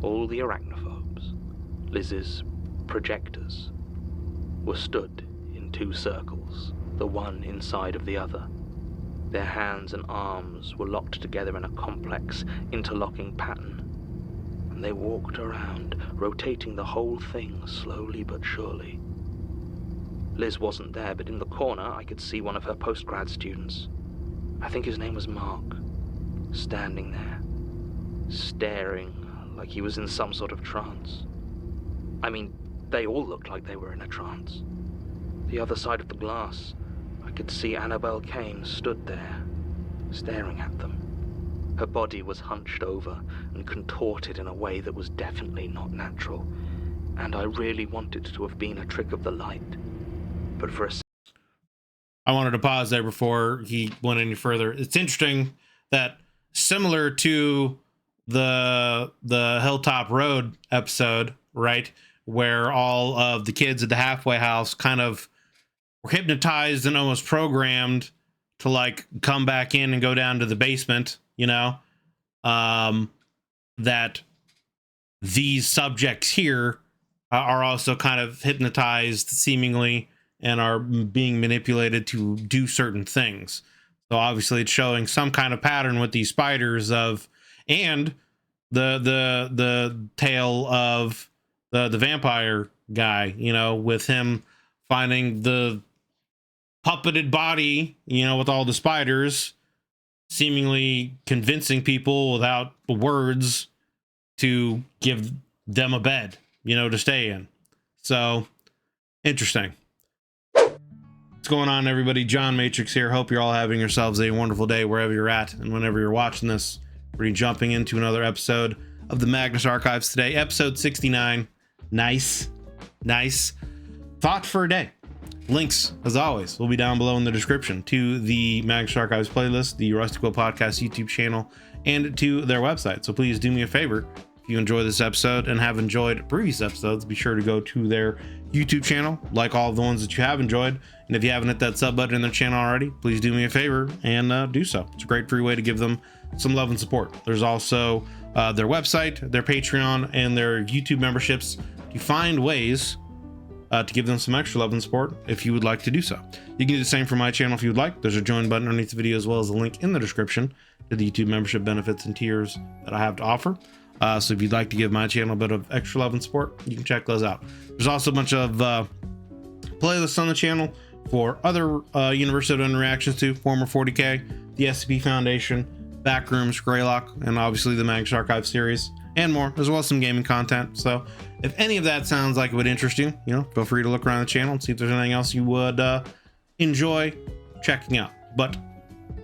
All the arachnophobes, Liz's projectors, were stood in 2 circles, the one inside of the other. Their hands and arms were locked together in a complex, interlocking pattern, and they walked around, rotating the whole thing slowly but surely. Liz wasn't there, but in the corner I could see one of her postgrad students. I think his name was Mark, standing there, staring like he was in some sort of trance. I mean, they all looked like they were in a trance. The other side of the glass, I could see Annabelle Kane stood there, staring at them. Her body was hunched over and contorted in a way that was definitely not natural, and I really wanted to have been a trick of the light. But for a I wanted to pause there before he went any further. It's interesting that, similar to the Hilltop Road episode, right, where all of the kids at the halfway house kind of were hypnotized and almost programmed to like come back in and go down to the basement, you know, that these subjects here are also kind of hypnotized seemingly and are being manipulated to do certain things. So obviously it's showing some kind of pattern with these spiders of, and the tale of the vampire guy, you know, with him finding the puppeted body, you know, with all the spiders, seemingly convincing people without words to give them a bed, you know, to stay in. So interesting. What's going on, everybody? John Matrix here. Hope you're all having yourselves a wonderful day wherever you're at and whenever you're watching this. We're jumping into another episode of the Magnus Archives today, episode 69. Nice thought for a day. Links, as always, will be down below in the description to the Magnus Archives playlist, the Rusty Quill Podcasts YouTube channel, and to their website. So please do me a favor. If you enjoy this episode and have enjoyed previous episodes, be sure to go to their YouTube channel, like all of the ones that you have enjoyed. And if you haven't hit that sub button in their channel already, please do me a favor and do so. It's a great free way to give them some love and support. There's also their website, their Patreon, and their YouTube memberships to find ways to give them some extra love and support if you would like to do so. You can do the same for my channel if you would like. There's a join button underneath the video, as well as a link in the description to the YouTube membership benefits and tiers that I have to offer. So if you'd like to give my channel a bit of extra love and support, you can check those out. There's also a bunch of playlists on the channel for other University of Surrey reactions to former 40K, the SCP Foundation, Backrooms, Greylock, and obviously the Magnus Archives series, and more, as well as some gaming content. So if any of that sounds like it would interest you, you know, feel free to look around the channel and see if there's anything else you would enjoy checking out. But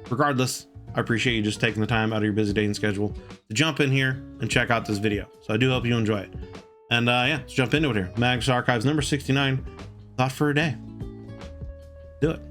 regardless, I appreciate you just taking the time out of your busy day and schedule to jump in here and check out this video. So I do hope you enjoy it. And yeah, let's jump into it here. Magnus Archives number 69, thought for a day. Do it.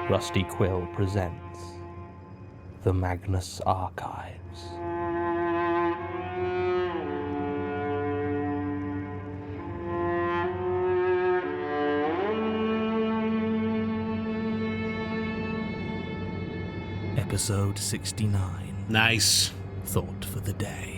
Rusty Quill presents the Magnus Archives. Episode 69. Nice. Thought for the day.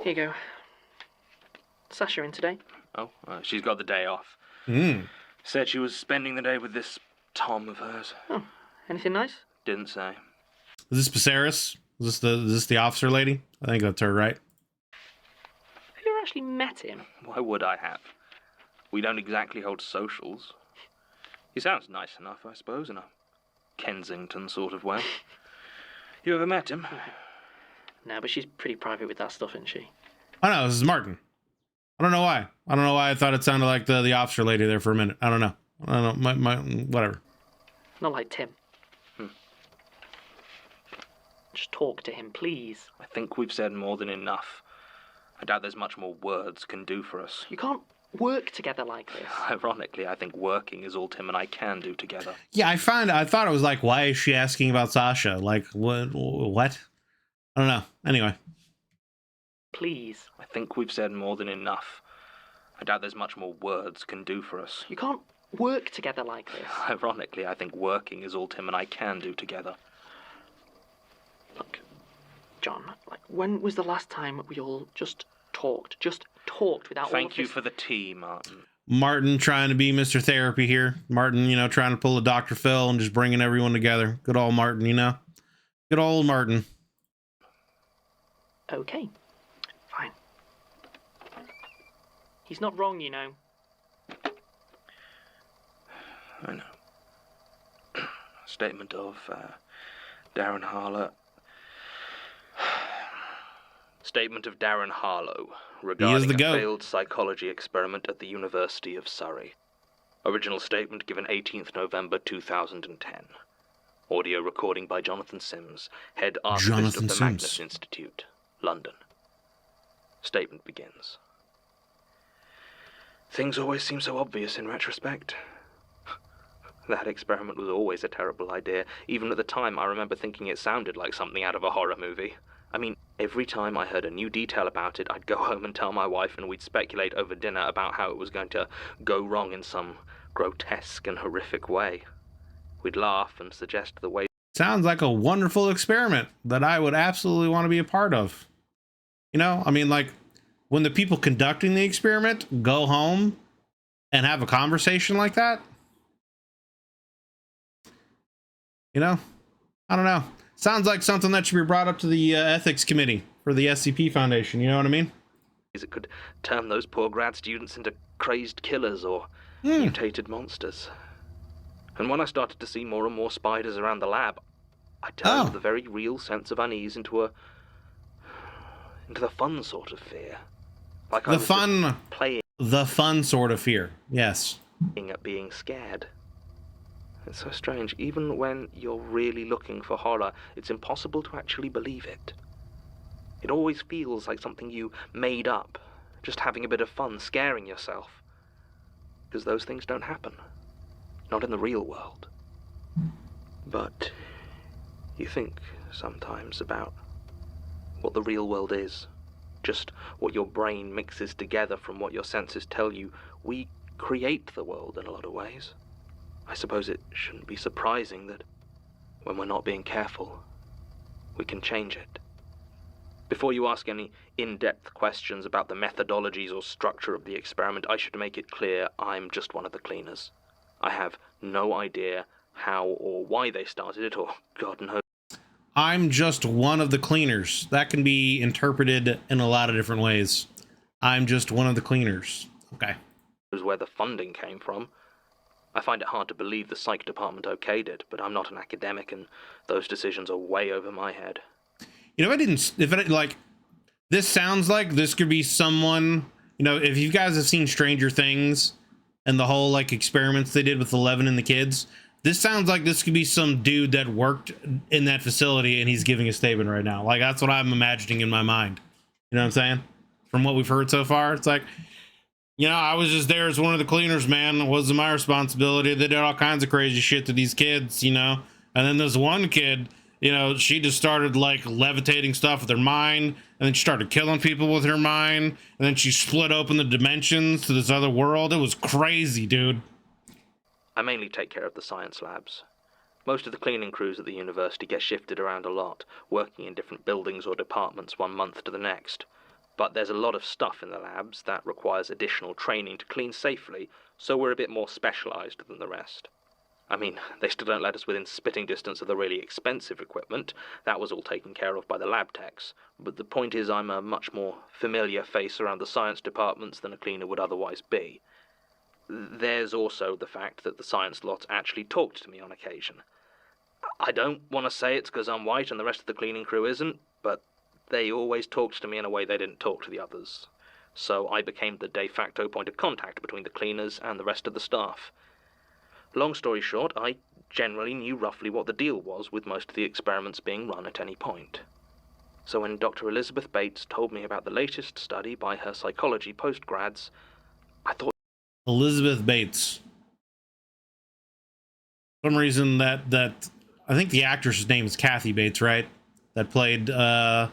Here you go. Sasha in today. Oh, she's got the day off. Said she was spending the day with this Tom of hers. Oh, anything nice? Didn't say. Is this Viserys? Is this the officer lady? I think that's her, right? Have you ever actually met him? Why would I have? We don't exactly hold socials. He sounds nice enough, I suppose, in a Kensington sort of way. You ever met him? No, but she's pretty private with that stuff, isn't she? Oh no, this is Martin. I don't know why. I thought it sounded like the officer lady there for a minute. I don't know. Whatever. Not like Tim. Just talk to him, please. I think we've said more than enough. I doubt there's much more words can do for us. You can't work together like this. Ironically, I think working is all Tim and I can do together. Yeah, I thought it was like, why is she asking about Sasha? Like, what? I don't know. Anyway. Please. I think we've said more than enough. I doubt there's much more words can do for us. You can't work together like this. Ironically, I think working is all Tim and I can do together. Look, John, like, when was the last time we all just talked? Just talked without all of Thank you this... for the tea, Martin. Martin trying to be Mr. Therapy here. Martin, trying to pull a Dr. Phil and just bringing everyone together. Good old Martin, Good old Martin. Okay. Fine. He's not wrong, I know. Statement of Darren Harlow. Statement of Darren Harlow regarding a failed psychology experiment at the University of Surrey. Original statement given 18th November 2010. Audio recording by Jonathan Sims, head archivist of the Magnus Institute, London. Statement begins. Things always seem so obvious in retrospect. That experiment was always a terrible idea. Even at the time, I remember thinking it sounded like something out of a horror movie. I mean, every time I heard a new detail about it, I'd go home and tell my wife, and we'd speculate over dinner about how it was going to go wrong in some grotesque and horrific way. We'd laugh and suggest the way... Sounds like a wonderful experiment that I would absolutely want to be a part of. Like, when the people conducting the experiment go home and have a conversation like that, I don't know. Sounds like something that should be brought up to the ethics committee for the SCP Foundation. You know what I mean? It could turn those poor grad students into crazed killers or mutated monsters. And when I started to see more and more spiders around the lab, I turned the very real sense of unease into the fun sort of fear. Like I was just playing. The fun sort of fear. Yes. At being scared. It's so strange. Even when you're really looking for horror, it's impossible to actually believe it. It always feels like something you made up, just having a bit of fun, scaring yourself. Because those things don't happen. Not in the real world. But you think sometimes about what the real world is. Just what your brain mixes together from what your senses tell you. We create the world in a lot of ways. I suppose it shouldn't be surprising that when we're not being careful, we can change it. Before you ask any in-depth questions about the methodologies or structure of the experiment, I should make it clear I'm just one of the cleaners. I have no idea how or why they started it, or God knows. I'm just one of the cleaners. That can be interpreted in a lot of different ways. I'm just one of the cleaners. Okay. Where the funding came from. I find it hard to believe the psych department okayed it, but I'm not an academic, and those decisions are way over my head. This sounds like this could be someone, if you guys have seen Stranger Things and the whole experiments they did with Eleven and the kids, this sounds like this could be some dude that worked in that facility and he's giving a statement right now. Like, that's what I'm imagining in my mind. You know what I'm saying? From what we've heard so far, it's like, I was just there as one of the cleaners, man. It wasn't my responsibility. They did all kinds of crazy shit to these kids, And then there's one kid, she just started levitating stuff with her mind, and then she started killing people with her mind, and then she split open the dimensions to this other world. It was crazy, dude. I mainly take care of the science labs. Most of the cleaning crews at the university get shifted around a lot, working in different buildings or departments one month to the next. But there's a lot of stuff in the labs that requires additional training to clean safely, so we're a bit more specialized than the rest. I mean, they still don't let us within spitting distance of the really expensive equipment. That was all taken care of by the lab techs. But the point is, I'm a much more familiar face around the science departments than a cleaner would otherwise be. There's also the fact that the science lot actually talked to me on occasion. I don't want to say it's because I'm white and the rest of the cleaning crew isn't, but they always talked to me in a way they didn't talk to the others. So I became the de facto point of contact between the cleaners and the rest of the staff. Long story short, I generally knew roughly what the deal was with most of the experiments being run at any point. So when Dr. Elizabeth Bates told me about the latest study by her psychology postgrads, I thought... Elizabeth Bates. For some reason that I think the actress's name is Kathy Bates, right? That played that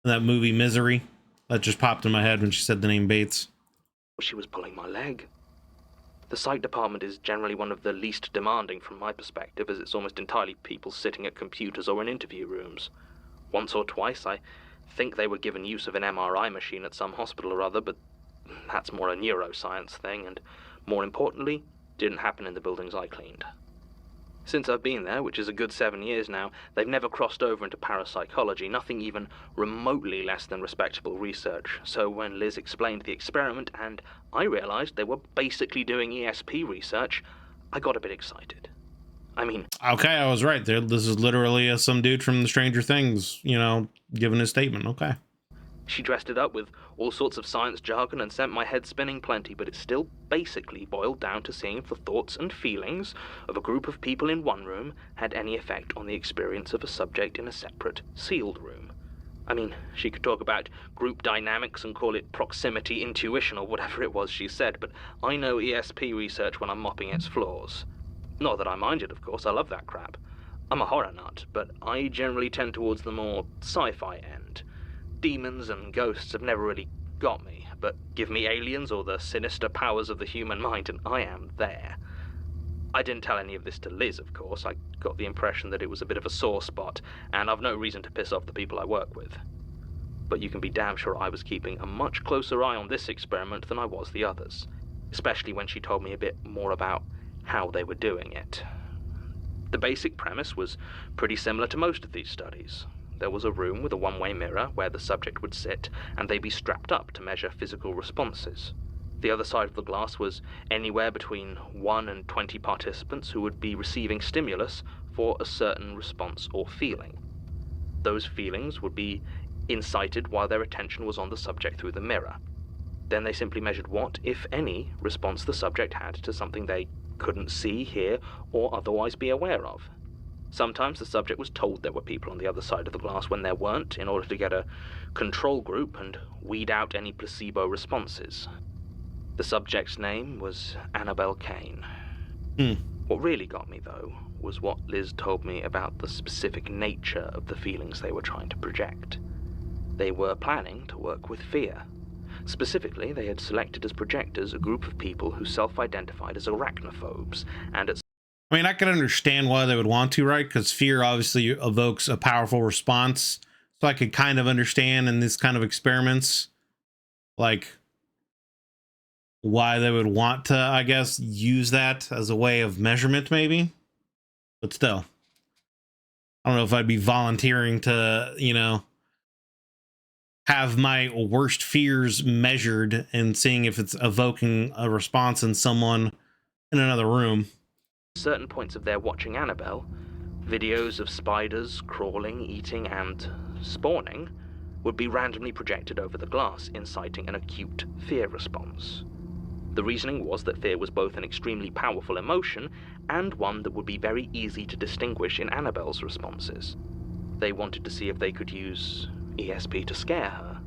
movie Misery. That just popped in my head when she said the name Bates. She was pulling my leg. The psych department is generally one of the least demanding from my perspective, as it's almost entirely people sitting at computers or in interview rooms. Once or twice, I think they were given use of an MRI machine at some hospital or other, but that's more a neuroscience thing, and more importantly, didn't happen in the buildings I cleaned. Since I've been there, which is a good 7 years now, they've never crossed over into parapsychology, nothing even remotely less than respectable research. So when Liz explained the experiment and I realized they were basically doing ESP research, I got a bit excited. I mean... Okay, I was right there. This is literally some dude from the Stranger Things, giving his statement. Okay. She dressed it up with all sorts of science jargon and sent my head spinning plenty, but it still basically boiled down to seeing if the thoughts and feelings of a group of people in one room had any effect on the experience of a subject in a separate, sealed room. I mean, she could talk about group dynamics and call it proximity intuition or whatever it was she said, but I know ESP research when I'm mopping its floors. Not that I mind it, of course, I love that crap. I'm a horror nut, but I generally tend towards the more sci-fi end. Demons and ghosts have never really got me, but give me aliens or the sinister powers of the human mind and I am there. I didn't tell any of this to Liz, of course. I got the impression that it was a bit of a sore spot, and I've no reason to piss off the people I work with. But you can be damn sure I was keeping a much closer eye on this experiment than I was the others, especially when she told me a bit more about how they were doing it. The basic premise was pretty similar to most of these studies. There was a room with a one-way mirror where the subject would sit, and they'd be strapped up to measure physical responses. The other side of the glass was anywhere between 1 and 20 participants who would be receiving stimulus for a certain response or feeling. Those feelings would be incited while their attention was on the subject through the mirror. Then they simply measured what, if any, response the subject had to something they couldn't see, hear, or otherwise be aware of. Sometimes the subject was told there were people on the other side of the glass when there weren't, in order to get a control group and weed out any placebo responses. The subject's name was Annabelle Kane. What really got me, though, was what Liz told me about the specific nature of the feelings they were trying to project. They were planning to work with fear. Specifically, they had selected as projectors a group of people who self-identified as arachnophobes, and at... I mean, I can understand why they would want to, right? Because fear obviously evokes a powerful response. So I could kind of understand in this kind of experiments, like, why they would want to, I guess, use that as a way of measurement, maybe. But still, I don't know if I'd be volunteering to, have my worst fears measured and seeing if it's evoking a response in someone in another room. Certain points of their watching Annabelle, videos of spiders crawling, eating, and spawning would be randomly projected over the glass, inciting an acute fear response. The reasoning was that fear was both an extremely powerful emotion and one that would be very easy to distinguish in Annabelle's responses. They wanted to see if they could use ESP to scare her.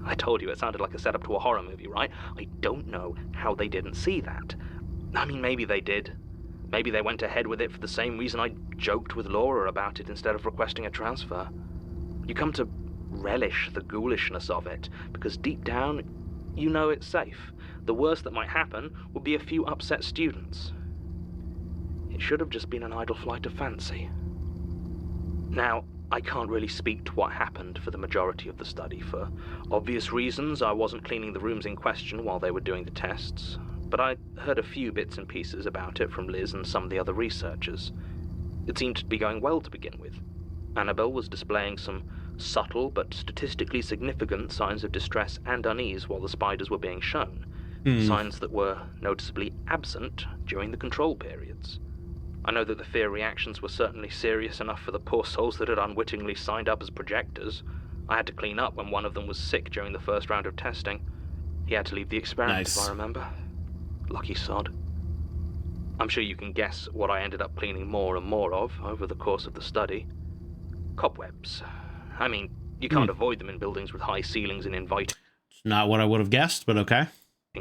I told you it sounded like a setup to a horror movie, right? I don't know how they didn't see that. I mean, maybe they did. Maybe they went ahead with it for the same reason I joked with Laura about it instead of requesting a transfer. You come to relish the ghoulishness of it, because deep down, you know it's safe. The worst that might happen would be a few upset students. It should have just been an idle flight of fancy. Now, I can't really speak to what happened for the majority of the study. For obvious reasons, I wasn't cleaning the rooms in question while they were doing the tests. But I heard a few bits and pieces about it from Liz and some of the other researchers. It seemed to be going well to begin with. Annabelle was displaying some subtle but statistically significant signs of distress and unease while the spiders were being shown, signs that were noticeably absent during the control periods. I know that the fear reactions were certainly serious enough for the poor souls that had unwittingly signed up as projectors. I had to clean up when one of them was sick during the first round of testing. He had to leave the experiment, Nice. if I remember. Lucky sod. I'm sure you can guess what I ended up cleaning more and more of over the course of the study. Cobwebs. I mean, you can't avoid them in buildings with high ceilings and inviting It's not what I would have guessed, but okay.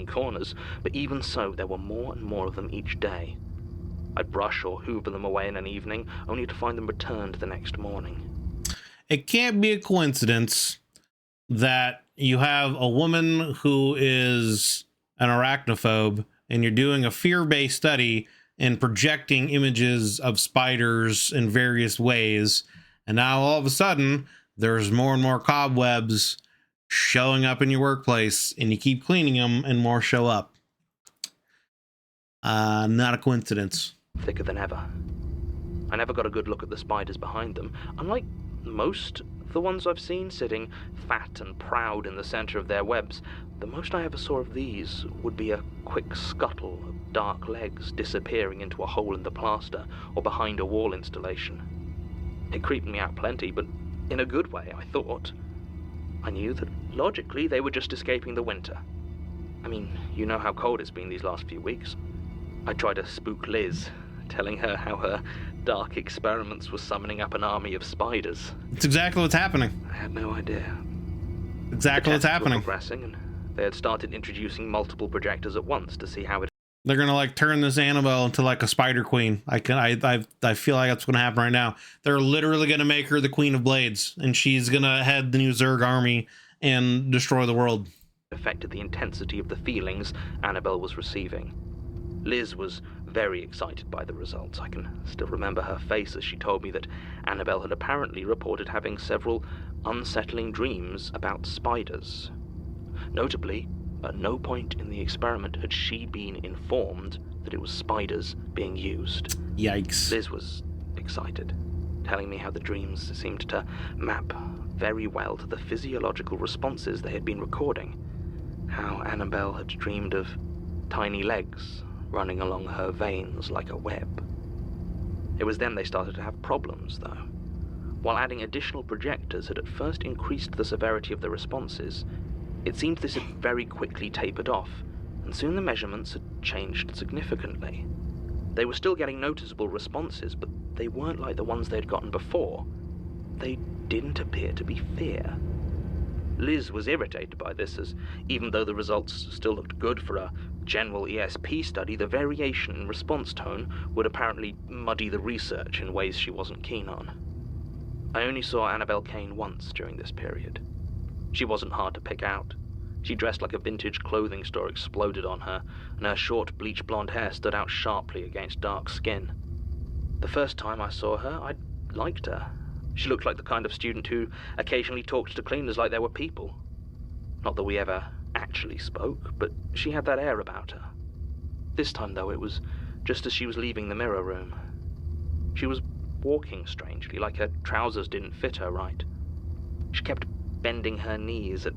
corners, but even so, there were more and more of them each day. I'd brush or hoover them away in an evening, only to find them returned the next morning. It can't be a coincidence that you have a woman who is an arachnophobe and you're doing a fear-based study and projecting images of spiders in various ways, and now all of a sudden there's more and more cobwebs showing up in your workplace, and you keep cleaning them and more show up. Not a coincidence. Thicker than ever. I never got a good look at the spiders behind them. Unlike most of the ones I've seen sitting fat and proud in the center of their webs, the most I ever saw of these would be a quick scuttle of dark legs disappearing into a hole in the plaster or behind a wall installation. It creeped me out plenty, but in a good way, I thought. I knew that logically they were just escaping the winter. I mean, you know how cold it's been these last few weeks. I tried to spook Liz, telling her how her dark experiments were summoning up an army of spiders. It's exactly what's happening. I had no idea. Exactly what's The tests were happening. progressing, and they had started introducing multiple projectors at once to see how it. They're gonna like turn this Annabelle into like a spider queen. I feel like that's gonna happen right now. They're literally gonna make her the Queen of Blades, and she's gonna head the new Zerg army and destroy the world. Affected the intensity of the feelings Annabelle was receiving. Liz was very excited by the results. I can still remember her face as she told me that Annabelle had apparently reported having several unsettling dreams about spiders. Notably, at no point in the experiment had she been informed that it was spiders being used. Yikes. Liz was excited, telling me how the dreams seemed to map very well to the physiological responses they had been recording. How Annabelle had dreamed of tiny legs running along her veins like a web. It was then they started to have problems, though. While adding additional projectors had at first increased the severity of the responses, it seemed this had very quickly tapered off, and soon the measurements had changed significantly. They were still getting noticeable responses, but they weren't like the ones they'd gotten before. They didn't appear to be fear. Liz was irritated by this, as even though the results still looked good for a general ESP study, the variation in response tone would apparently muddy the research in ways she wasn't keen on. I only saw Annabelle Kane once during this period. She wasn't hard to pick out. She dressed like a vintage clothing store exploded on her, and her short bleach blonde hair stood out sharply against dark skin. The first time I saw her, I liked her. She looked like the kind of student who occasionally talked to cleaners like they were people. Not that we ever actually spoke, but she had that air about her. This time, though, it was just as she was leaving the mirror room. She was walking strangely, like her trousers didn't fit her right. She kept bending her knees at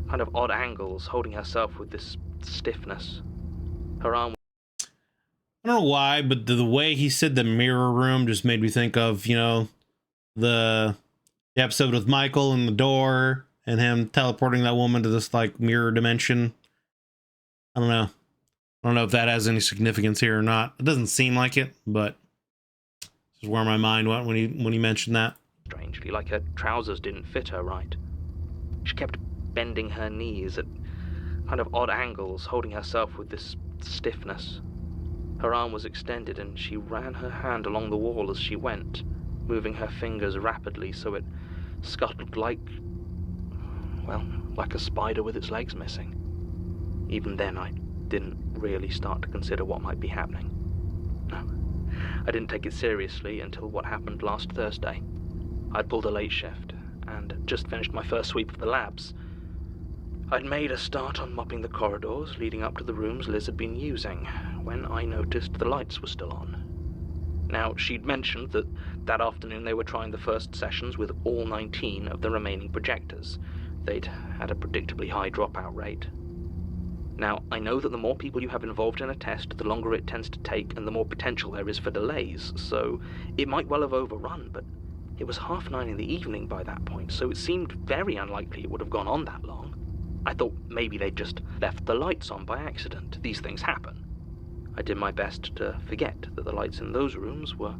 kind of odd angles, holding herself with this stiffness. Her arm. I don't know why, but the way he said the mirror room just made me think of, the episode with Michael and the door and him teleporting that woman to this like mirror dimension. I don't know. I don't know if that has any significance here or not. It doesn't seem like it, but this is where my mind went when he mentioned that. Strangely, like her trousers didn't fit her right. She kept bending her knees at kind of odd angles, holding herself with this stiffness. Her arm was extended and she ran her hand along the wall as she went, moving her fingers rapidly so it scuttled like a spider with its legs missing. Even then, I didn't really start to consider what might be happening. No, I didn't take it seriously until what happened last Thursday. I'd pulled a late shift and just finished my first sweep of the labs. I'd made a start on mopping the corridors leading up to the rooms Liz had been using when I noticed the lights were still on. Now, she'd mentioned that afternoon they were trying the first sessions with all 19 of the remaining projectors. They'd had a predictably high dropout rate. Now, I know that the more people you have involved in a test, the longer it tends to take and the more potential there is for delays, so it might well have overrun, but It was 9:30 in the evening by that point, so it seemed very unlikely it would have gone on that long. I thought maybe they'd just left the lights on by accident. These things happen. I did my best to forget that the lights in those rooms were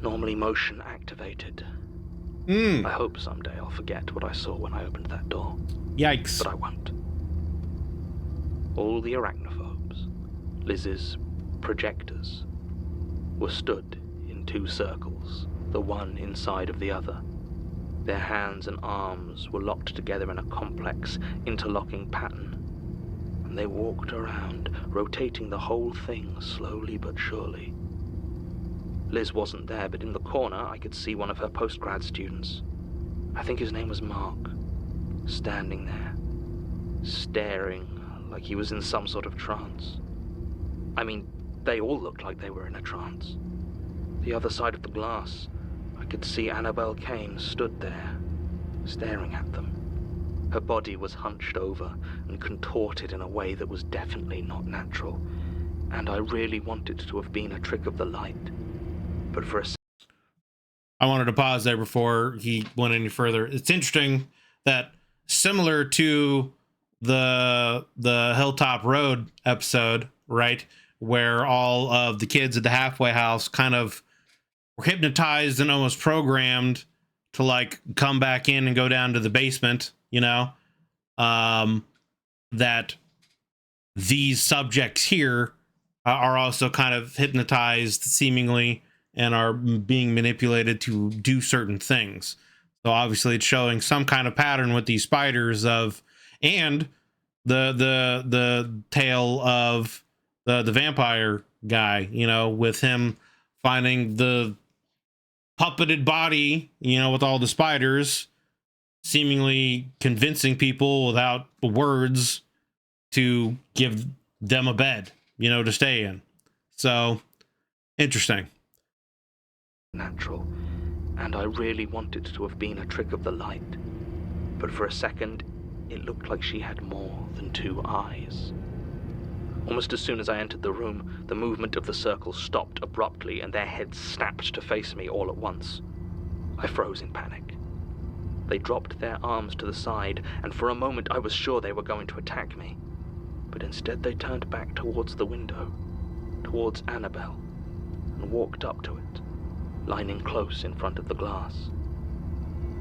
normally motion activated. I hope someday I'll forget what I saw when I opened that door. Yikes. But I won't. All the arachnophobes, Liz's projectors, were stood in 2 circles, the one inside of the other. Their hands and arms were locked together in a complex, interlocking pattern, and they walked around, rotating the whole thing slowly but surely. Liz wasn't there, but in the corner I could see one of her postgrad students. I think his name was Mark, standing there, staring like he was in some sort of trance. I mean, they all looked like they were in a trance. The other side of the glass, I could see Annabelle Kane stood there, staring at them. Her body was hunched over and contorted in a way that was definitely not natural, and I really wanted to have been a trick of the light. But for a I wanted to pause there before he went any further. It's interesting that, similar to the Hilltop Road episode, right, where all of the kids at the halfway house kind of were hypnotized and almost programmed to like come back in and go down to the basement, you know, that these subjects here are also kind of hypnotized seemingly and are being manipulated to do certain things. So obviously it's showing some kind of pattern with these spiders of, and the tale of the vampire guy, you know, with him finding the puppeted body, you know, with all the spiders, seemingly convincing people without words to give them a bed, you know, to stay in. So interesting. Natural, and I really wanted to have been a trick of the light, but for a second it looked like she had more than 2 eyes. Almost as soon as I entered the room, the movement of the circle stopped abruptly and their heads snapped to face me all at once. I froze in panic. They dropped their arms to the side, and for a moment I was sure they were going to attack me, but instead they turned back towards the window, towards Annabelle, and walked up to it, lining close in front of the glass.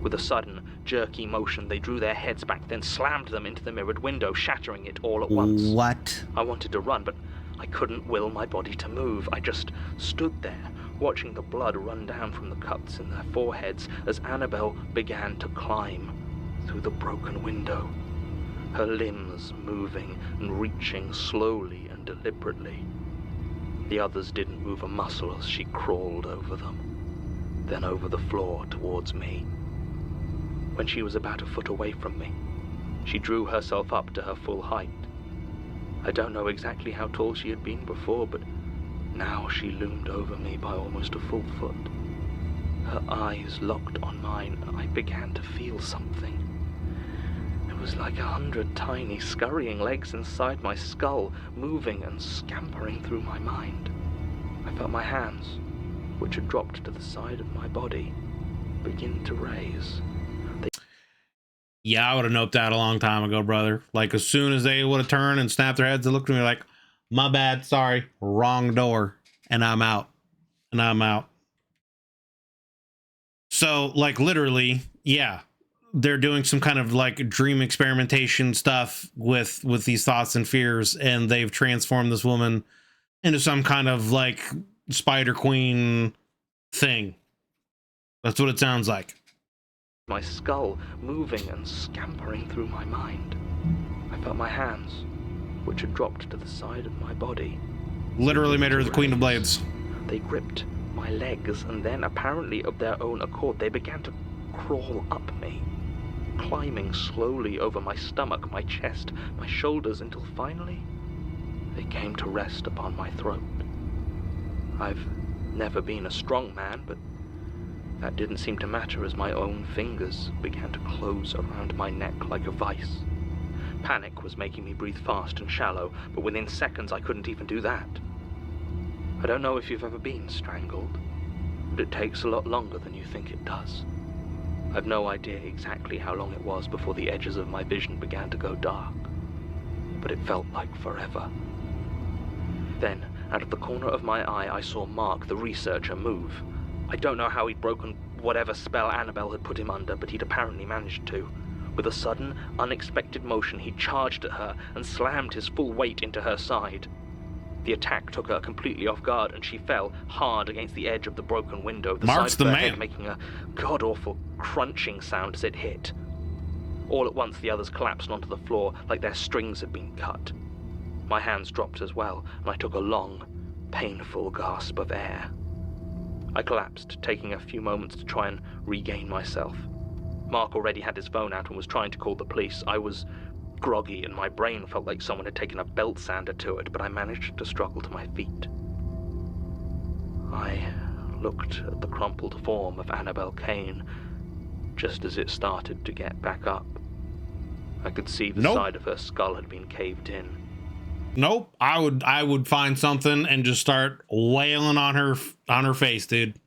With a sudden, jerky motion, they drew their heads back, then slammed them into the mirrored window, shattering it all at once. What? I wanted to run, but I couldn't will my body to move. I just stood there, watching the blood run down from the cuts in their foreheads as Annabelle began to climb through the broken window, her limbs moving and reaching slowly and deliberately. The others didn't move a muscle as she crawled over them, then over the floor towards me. When she was about a foot away from me, she drew herself up to her full height. I don't know exactly how tall she had been before, but now she loomed over me by almost a full foot. Her eyes locked on mine, and I began to feel something. It was like 100 tiny, scurrying legs inside my skull, moving and scampering through my mind. I felt my hands, which had dropped to the side of my body, begin to raise. Yeah, I would have noped out a long time ago, brother. Like, as soon as they would have turned and snapped their heads, they looked at me like, my bad, sorry, wrong door. And I'm out. And I'm out. So, like, literally, yeah, they're doing some kind of, like, dream experimentation stuff with these thoughts and fears, and they've transformed this woman into some kind of, like, Spider Queen thing. That's what it sounds like. My skull moving and scampering through my mind. I felt my hands, which had dropped to the side of my body. Literally made her the Queen of Blades. They gripped my legs, and then, apparently of their own accord, they began to crawl up me, climbing slowly over my stomach, my chest, my shoulders, until finally they came to rest upon my throat. I've never been a strong man, but that didn't seem to matter as my own fingers began to close around my neck like a vice. Panic was making me breathe fast and shallow, but within seconds I couldn't even do that. I don't know if you've ever been strangled, but it takes a lot longer than you think it does. I've no idea exactly how long it was before the edges of my vision began to go dark, but it felt like forever. Then, out of the corner of my eye, I saw Mark, the researcher, move. I don't know how he'd broken whatever spell Annabelle had put him under, but he'd apparently managed to. With a sudden, unexpected motion, he charged at her and slammed his full weight into her side. The attack took her completely off guard, and she fell hard against the edge of the broken window, the Mark's side of the her man. head making a god-awful crunching sound as it hit. All at once, the others collapsed onto the floor like their strings had been cut. My hands dropped as well, and I took a long, painful gasp of air. I collapsed, taking a few moments to try and regain myself. Mark already had his phone out and was trying to call the police. I was groggy, and my brain felt like someone had taken a belt sander to it, but I managed to struggle to my feet. I looked at the crumpled form of Annabelle Kane just as it started to get back up. I could see the side of her skull had been caved in. Nope. I would find something and just start wailing on her face, dude.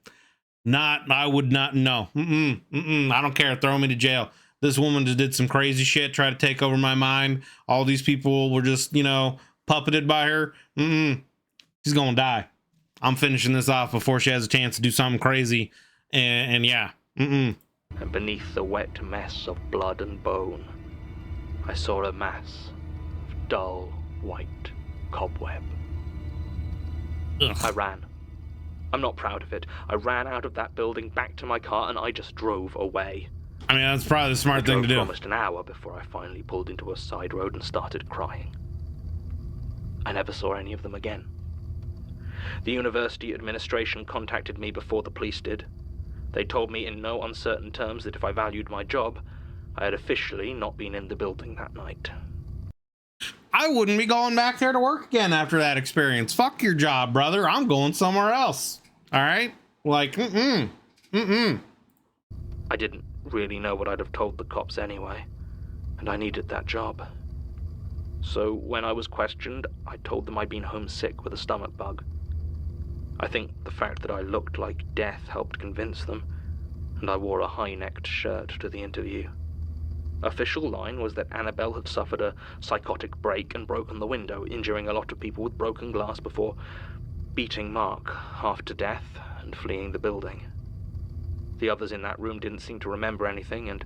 I would not. No. I don't care. Throw me to jail. This woman just did some crazy shit, tried to take over my mind. All these people were just, puppeted by her. She's gonna die. I'm finishing this off before she has a chance to do something crazy. And yeah. And beneath the wet mess of blood and bone, I saw a mass of dull white cobweb. Ugh. I ran. I'm not proud of it. I ran out of that building, back to my car, and I just drove away. I mean, that's probably the smart thing to do. For almost an hour before I finally pulled into a side road and started crying. I never saw any of them again. The university administration contacted me before the police did. They told me in no uncertain terms that if I valued my job, I had officially not been in the building that night. I wouldn't be going back there to work again after that experience. Fuck your job, brother. I'm going somewhere else. All right? Like, I didn't really know what I'd have told the cops anyway, and I needed that job. So when I was questioned, I told them I'd been homesick with a stomach bug. I think the fact that I looked like death helped convince them, and I wore a high-necked shirt to the interview. Official line was that Annabelle had suffered a psychotic break and broken the window, injuring a lot of people with broken glass before beating Mark half to death and fleeing the building. The others in that room didn't seem to remember anything, and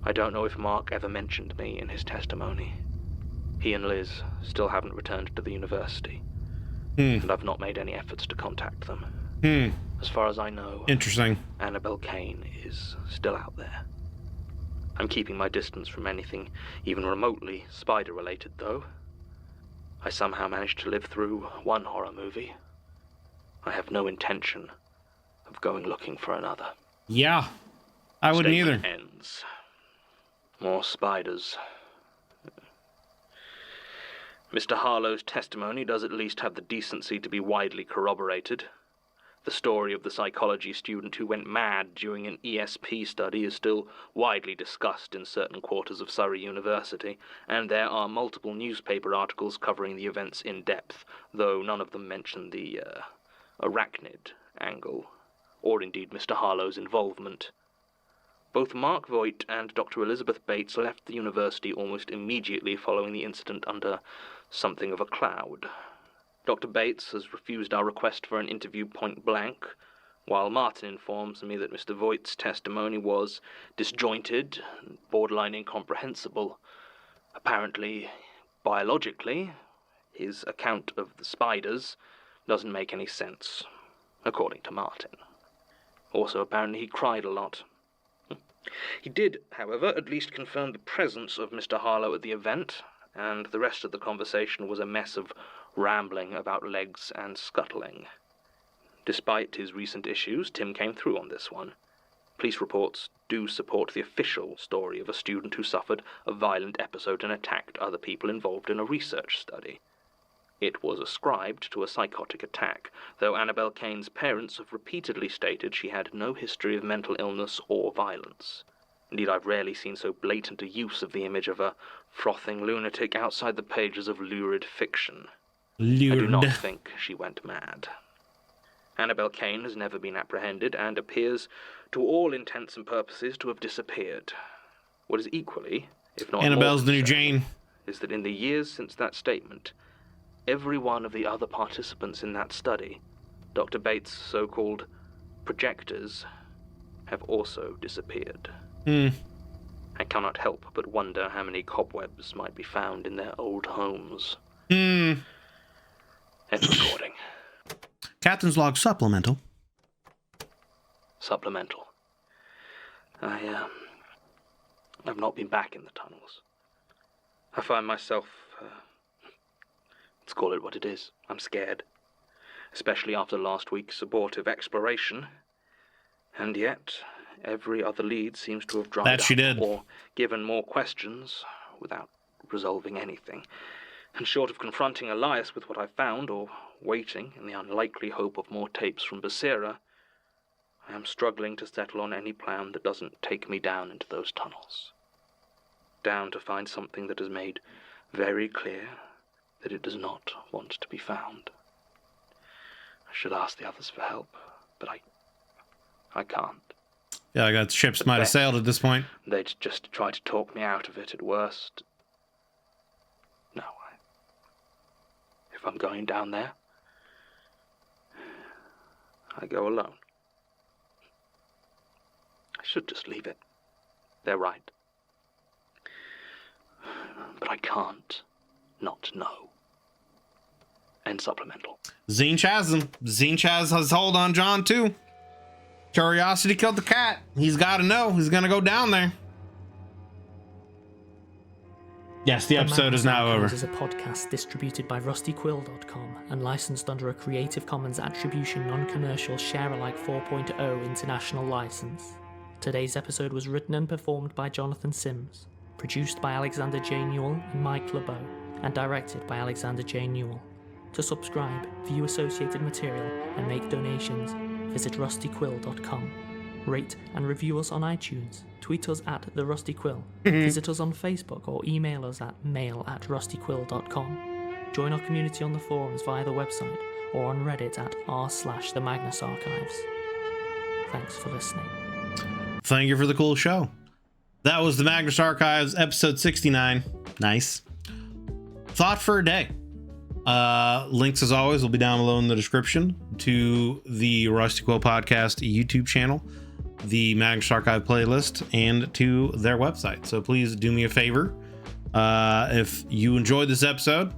I don't know if Mark ever mentioned me in his testimony. He and Liz still haven't returned to the university, and I've not made any efforts to contact them. As far as I know, interesting. Annabelle Kane is still out there. I'm keeping my distance from anything even remotely spider-related, though. I somehow managed to live through one horror movie. I have no intention of going looking for another. Yeah, I wouldn't either. Ends. More spiders. Mr. Harlow's testimony does at least have the decency to be widely corroborated. The story of the psychology student who went mad during an ESP study is still widely discussed in certain quarters of Surrey University, and there are multiple newspaper articles covering the events in depth, though none of them mention the arachnid angle, or indeed Mr. Harlow's involvement. Both Mark Voigt and Dr. Elizabeth Bates left the university almost immediately following the incident under something of a cloud. Dr. Bates has refused our request for an interview point blank, while Martin informs me that Mr. Voigt's testimony was disjointed and borderline incomprehensible. Apparently, biologically, his account of the spiders doesn't make any sense, according to Martin. Also, apparently he cried a lot. He did, however, at least confirm the presence of Mr. Harlow at the event, and the rest of the conversation was a mess of rambling about legs and scuttling. Despite his recent issues, Tim came through on this one. Police reports do support the official story of a student who suffered a violent episode and attacked other people involved in a research study. It was ascribed to a psychotic attack, though Annabelle Kane's parents have repeatedly stated she had no history of mental illness or violence. Indeed, I've rarely seen so blatant a use of the image of a frothing lunatic outside the pages of lurid fiction. I do not think she went mad. Annabel Kane has never been apprehended and appears, to all intents and purposes, to have disappeared. What is equally, if not Annabelle's more the new concerning, Jane. is that in the years since that statement, every one of the other participants in that study, Dr. Bates' so-called projectors, have also disappeared. I cannot help but wonder how many cobwebs might be found in their old homes. End recording. Captain's log supplemental. Supplemental. I've not been back in the tunnels. I find myself, let's call it what it is. I'm scared. Especially after last week's abortive exploration. And yet, every other lead seems to have dried That she up did. or given more questions without resolving anything. And short of confronting Elias with what I found, or waiting in the unlikely hope of more tapes from Basira, I am struggling to settle on any plan that doesn't take me down into those tunnels. Down to find something that has made very clear that it does not want to be found. I should ask the others for help, but I can't. Yeah, I got ships might have sailed at this point. They'd just try to talk me out of it at worst. No, if I'm going down there, I go alone. I should just leave it. They're right. But I can't not know. End supplemental. Zine Chasm. Zine Chaz has hold on John too. Curiosity killed the cat. He's got to know. He's going to go down there. Yes, the episode is now over. This is a podcast distributed by rustyquill.com and licensed under a Creative Commons Attribution Non-Commercial Share-alike 4.0 international license. Today's episode was written and performed by Jonathan Sims, produced by Alexander J. Newell and Mike LeBeau, and directed by Alexander J. Newell. To subscribe, view associated material, and make donations, visit rustyquill.com. Rate and review us on iTunes. Tweet us at The Rusty Quill. Visit us on Facebook or email us at mail@rustyquill.com. Join our community on the forums via the website or on Reddit at r/the Magnus Archives. Thanks for listening. Thank you for the cool show. That was the Magnus Archives, episode 69. Nice. Thought for a day. Links, as always, will be down below in the description to the Rusty Quill Podcast YouTube channel, the Magnus Archive playlist, and to their website. So please do me a favor. If you enjoyed this episode,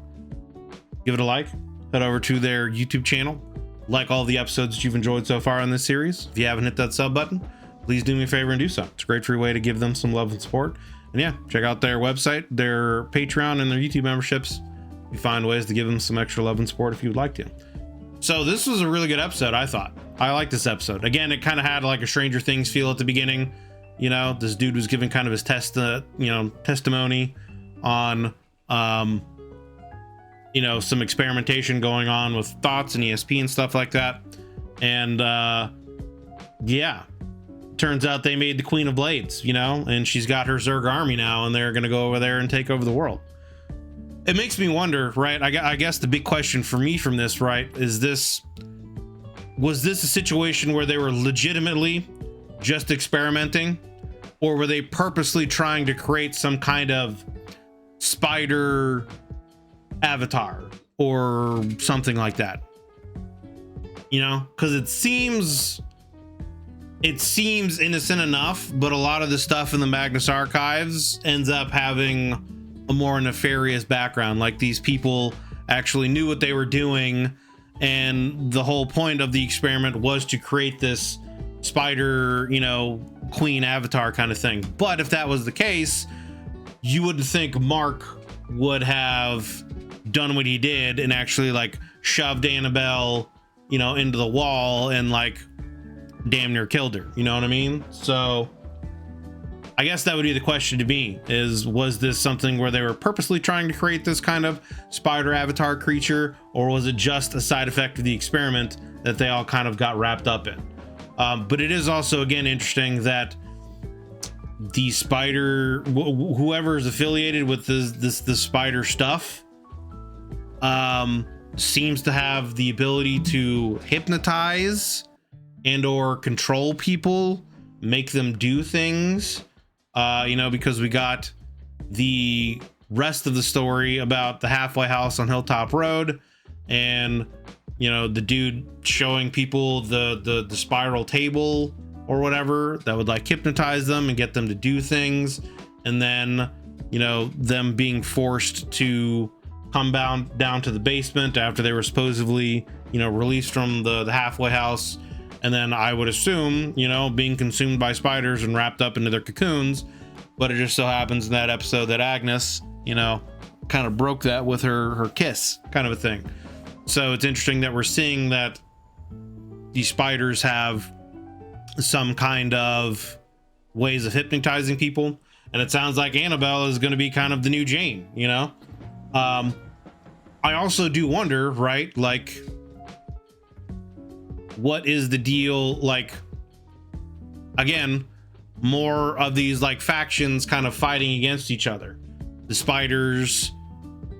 give it a like. Head over to their YouTube channel. Like all the episodes that you've enjoyed so far in this series. If you haven't hit that sub button, please do me a favor and do so. It's a great free way to give them some love and support. And yeah, check out their website, their Patreon, and their YouTube memberships. You find ways to give them some extra love and support if you would like to. So this was a really good episode, I thought. I like this episode. Again, it kind of had like a Stranger Things feel at the beginning. You know, this dude was giving kind of his testimony on, some experimentation going on with thoughts and ESP and stuff like that. And yeah, turns out they made the Queen of Blades, and she's got her Zerg army now, and they're going to go over there and take over the world. It makes me wonder, right? I guess the big question for me from this, right, was this a situation where they were legitimately just experimenting, or were they purposely trying to create some kind of spider avatar or something like that? Because it seems innocent enough, but a lot of the stuff in the Magnus Archives ends up having a more nefarious background. Like, these people actually knew what they were doing, and the whole point of the experiment was to create this spider, queen avatar kind of thing. But if that was the case, you wouldn't think Mark would have done what he did and actually like shoved Annabelle, into the wall and like damn near killed her. You know what I mean? So I guess that would be the question to me, was this something where they were purposely trying to create this kind of spider avatar creature, or was it just a side effect of the experiment that they all kind of got wrapped up in? But it is also, again, interesting that the spider, whoever is affiliated with this spider stuff, seems to have the ability to hypnotize and or control people, make them do things, because we got the rest of the story about the halfway house on Hilltop Road, and the dude showing people the spiral table or whatever that would like hypnotize them and get them to do things, and then them being forced to come down to the basement after they were supposedly released from the halfway house, and then I would assume being consumed by spiders and wrapped up into their cocoons. But it just so happens in that episode that Agnes kind of broke that with her kiss, kind of a thing. So it's interesting that we're seeing that these spiders have some kind of ways of hypnotizing people, and it sounds like Annabelle is going to be kind of the new Jane. I also do wonder, right, like, what is the deal, like, again, more of these like factions kind of fighting against each other. The spiders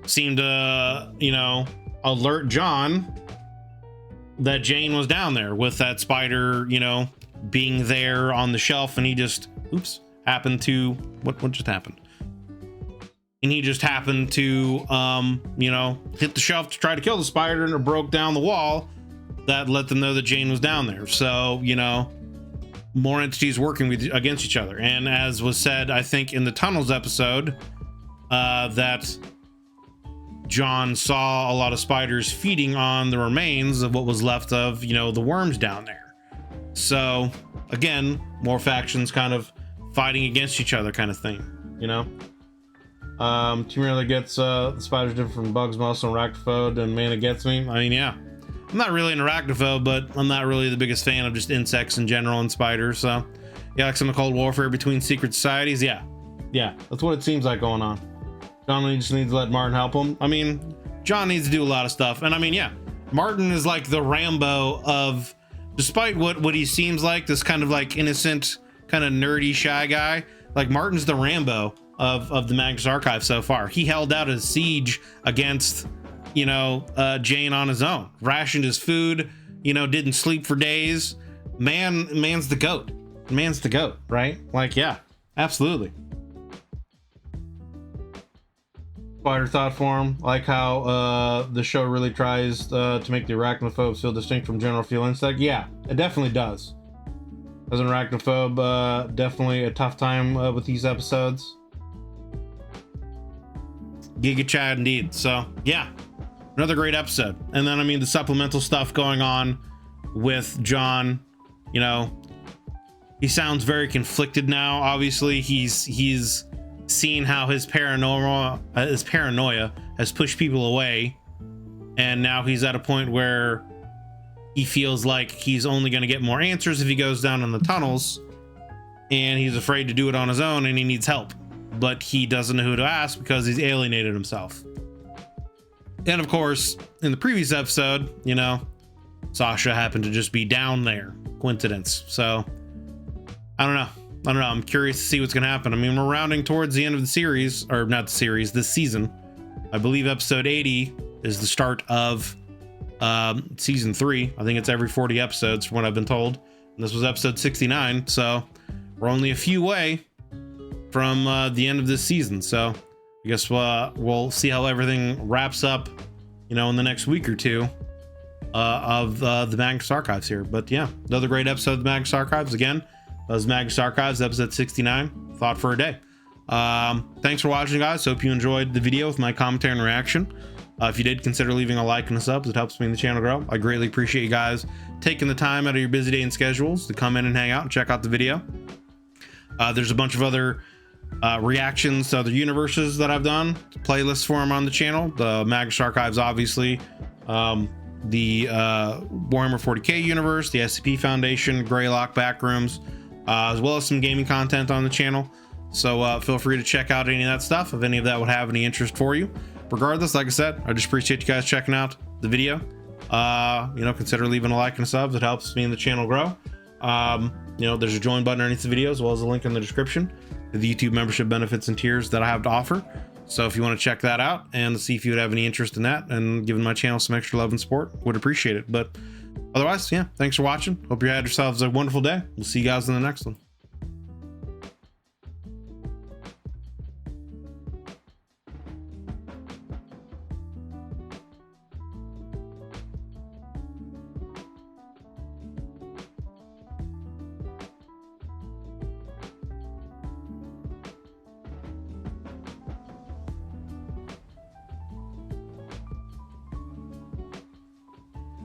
seem to alert John that Jane was down there with that spider being there on the shelf, and he just happened to what just happened, and he just happened to hit the shelf to try to kill the spider, and it broke down the wall that let them know that Jane was down there. So more entities working against each other. And as was said, I think in the tunnels episode, that John saw a lot of spiders feeding on the remains of what was left of the worms down there. So again, more factions kind of fighting against each other, kind of thing. Team really gets the spiders different from bugs, muscle, and arachnophobia, and man, it gets me. I mean, yeah, I'm not really an arachnophobe, but I'm not really the biggest fan of just insects in general and spiders. So yeah, like some cold warfare between secret societies. Yeah, that's what it seems like going on. John just needs to let Martin help him. I mean, John needs to do a lot of stuff, and I mean, yeah, Martin is like the Rambo of, despite what he seems like, this kind of like innocent, kind of nerdy, shy guy. Like, Martin's the Rambo of the Magnus Archives so far. He held out a siege against Jane on his own, rationed his food, didn't sleep for days. Man's the goat, right? Like, yeah, absolutely. Spider thought form, like how the show really tries to make the arachnophobes feel distinct from general feel insect. Yeah, it definitely does. As an arachnophobe, definitely a tough time with these episodes. Giga Chad indeed. So yeah, another great episode. And then, I mean, the supplemental stuff going on with John, he sounds very conflicted now. Obviously, he's seen how his paranoia has pushed people away, and now he's at a point where he feels like he's only going to get more answers if he goes down in the tunnels, and he's afraid to do it on his own, and he needs help, but he doesn't know who to ask because he's alienated himself. And of course, in the previous episode, Sasha happened to just be down there. Coincidence. So I don't know. I'm curious to see what's going to happen. I mean, we're rounding towards the end of the series, or not the series, this season. I believe episode 80 is the start of season 3. I think it's every 40 episodes from what I've been told. And this was episode 69. So we're only a few away from the end of this season. So I guess we'll see how everything wraps up, in the next week or two of the Magnus Archives here. But yeah, another great episode of the Magnus Archives. Again, that was Magnus Archives, episode 69, Thought for a Day. Thanks for watching, guys. Hope you enjoyed the video with my commentary and reaction. If you did, consider leaving a like and a sub. It helps me and the channel grow. I greatly appreciate you guys taking the time out of your busy day and schedules to come in and hang out and check out the video. There's a bunch of other reactions to other universes that I've done, playlists for them on the channel. The Magnus Archives, obviously, the Warhammer 40k universe, the SCP Foundation, Greylock Backrooms, as well as some gaming content on the channel. So feel free to check out any of that stuff if any of that would have any interest for you. Regardless, like I said, I just appreciate you guys checking out the video. Consider leaving a like and a sub. It helps me and the channel grow. There's a join button underneath the video, as well as a link in the description to the YouTube membership benefits and tiers that I have to offer. So if you want to check that out and see if you would have any interest in that and giving my channel some extra love and support, would appreciate it. But otherwise, yeah, thanks for watching. Hope you had yourselves a wonderful day. We'll see you guys in the next one.